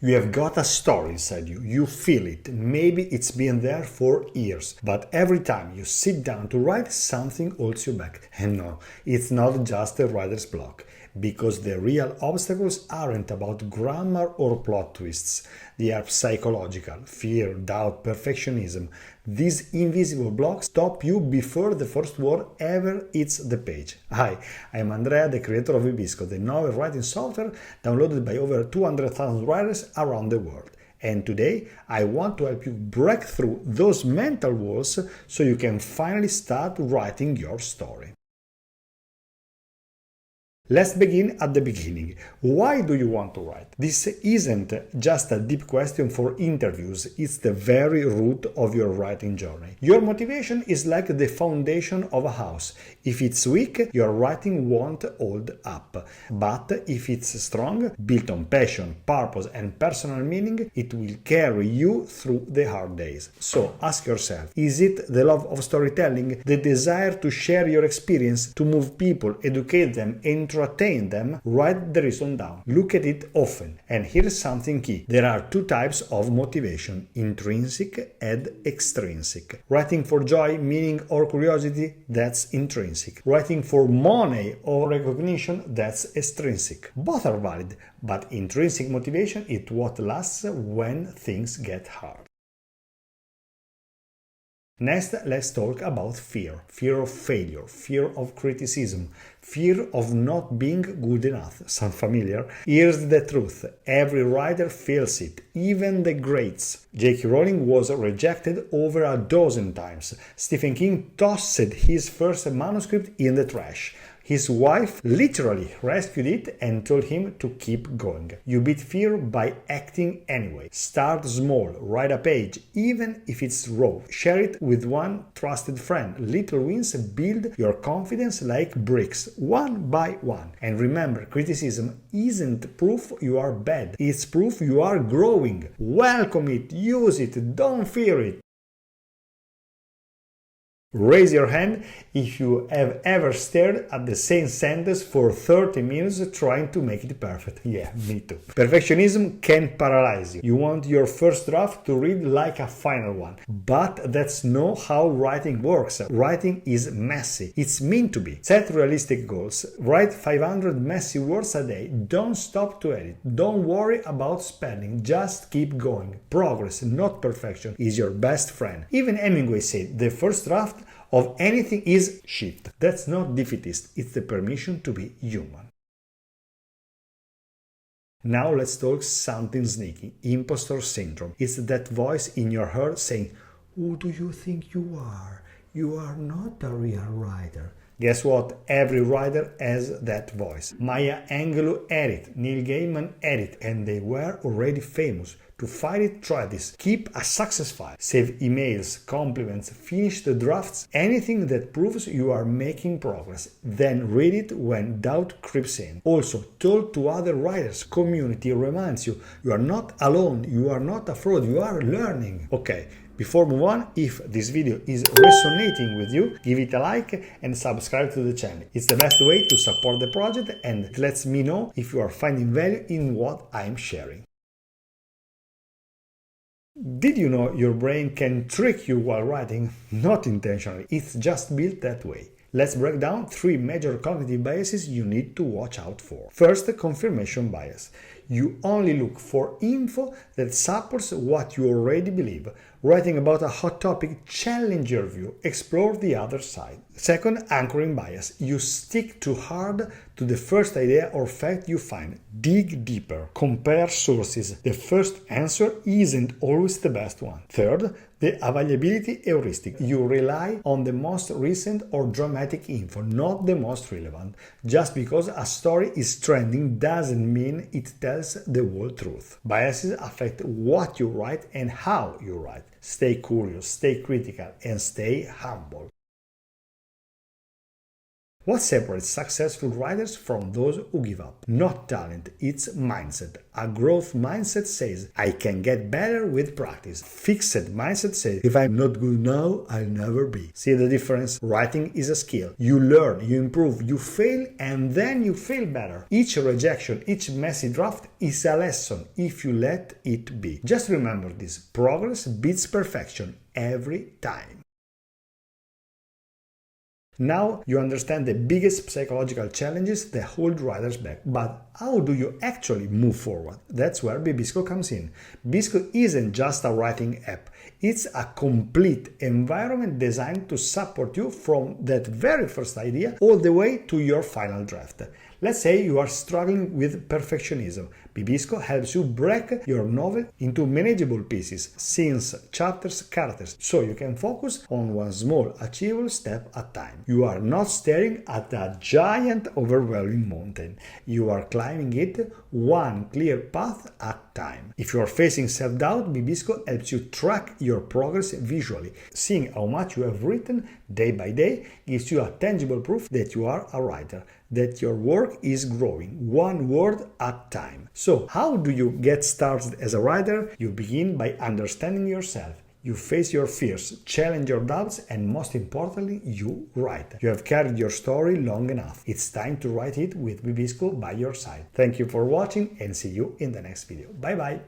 You have got a story inside you, you feel it, maybe it's been there for years, but every time you sit down to write, something holds you back. And no, it's not just a writer's block, because the real obstacles aren't about grammar or plot twists. They are psychological: fear, doubt, perfectionism. These invisible blocks stop you before the first word ever hits the page. Hi, I'm Andrea, the creator of bibisco, the novel writing software downloaded by over 200,000 writers around the world. And today, I want to help you break through those mental walls so you can finally start writing your story. Let's begin at the beginning. Why do you want to write? This isn't just a deep question for interviews, it's the very root of your writing journey. Your motivation is like the foundation of a house. If it's weak, your writing won't hold up. But if it's strong, built on passion, purpose, and personal meaning, it will carry you through the hard days. So ask yourself, is it the love of storytelling, the desire to share your experience, to move people, educate them, entertain them? Write the reason down. Look at it often. And here's something key. There are two types of motivation: intrinsic and extrinsic. Writing for joy, meaning, or curiosity, that's intrinsic. Writing for money or recognition, that's extrinsic. Both are valid, but intrinsic motivation is what lasts when things get hard. Next, let's talk about fear. Fear of failure, fear of criticism, fear of not being good enough. Sound familiar? Here's the truth. Every writer feels it, even the greats. J.K. Rowling was rejected over a dozen times. Stephen King tossed his first manuscript in the trash. His wife literally rescued it and told him to keep going. You beat fear by acting anyway. Start small, write a page, even if it's raw. Share it with one trusted friend. Little wins build your confidence like bricks, one by one. And remember, criticism isn't proof you are bad. It's proof you are growing. Welcome it, use it, don't fear it. Raise your hand if you have ever stared at the same sentence for 30 minutes trying to make it perfect. Yeah, me too. Perfectionism can paralyze you. You want your first draft to read like a final one. But that's not how writing works. Writing is messy. It's meant to be. Set realistic goals. Write 500 messy words a day. Don't stop to edit. Don't worry about spelling. Just keep going. Progress, not perfection, is your best friend. Even Hemingway said the first draft of anything is shit. That's not defeatist, it's the permission to be human. Now let's talk something sneaky: impostor syndrome. It's that voice in your head saying, "Who do you think you are? You are not a real writer." Guess what? Every writer has that voice. Maya Angelou had it, Neil Gaiman had it, and they were already famous. To fight it, try this. Keep a success file. Save emails, compliments, finish the drafts, anything that proves you are making progress. Then read it when doubt creeps in. Also, talk to other writers. Community reminds you you are not alone, you are not a fraud, you are learning. Okay. Before we move on, if this video is resonating with you, give it a like and subscribe to the channel. It's the best way to support the project, and it lets me know if you are finding value in what I'm sharing. Did you know your brain can trick you while writing? Not intentionally, it's just built that way. Let's break down 3 major cognitive biases you need to watch out for. First, confirmation bias. You only look for info that supports what you already believe. Writing about a hot topic, challenge your view, explore the other side. Second, anchoring bias. You stick too hard to the first idea or fact you find. Dig deeper. Compare sources. The first answer isn't always the best one. Third, the availability heuristic. You rely on the most recent or dramatic info, not the most relevant. Just because a story is trending doesn't mean it tells the whole truth. Biases affect what you write and how you write. Stay curious, stay critical, and stay humble. What separates successful writers from those who give up? Not talent, it's mindset. A growth mindset says, I can get better with practice. Fixed mindset says, if I'm not good now, I'll never be. See the difference? Writing is a skill. You learn, you improve, you fail, and then you fail better. Each rejection, each messy draft is a lesson if you let it be. Just remember this, progress beats perfection every time. Now you understand the biggest psychological challenges that hold writers back. But how do you actually move forward? That's where Bibisco comes in. Bibisco isn't just a writing app. It's a complete environment designed to support you from that very first idea all the way to your final draft. Let's say you are struggling with perfectionism. Bibisco helps you break your novel into manageable pieces, scenes, chapters, characters, so you can focus on one small, achievable step at a time. You are not staring at a giant, overwhelming mountain. You are climbing it one clear path at a time. If you are facing self-doubt, Bibisco helps you track your progress visually. Seeing how much you have written day by day gives you a tangible proof that you are a writer, that your work is growing, one word at a time. So, how do you get started as a writer? You begin by understanding yourself. You face your fears, challenge your doubts, and most importantly, you write. You have carried your story long enough. It's time to write it with Bibisco by your side. Thank you for watching and see you in the next video. Bye bye!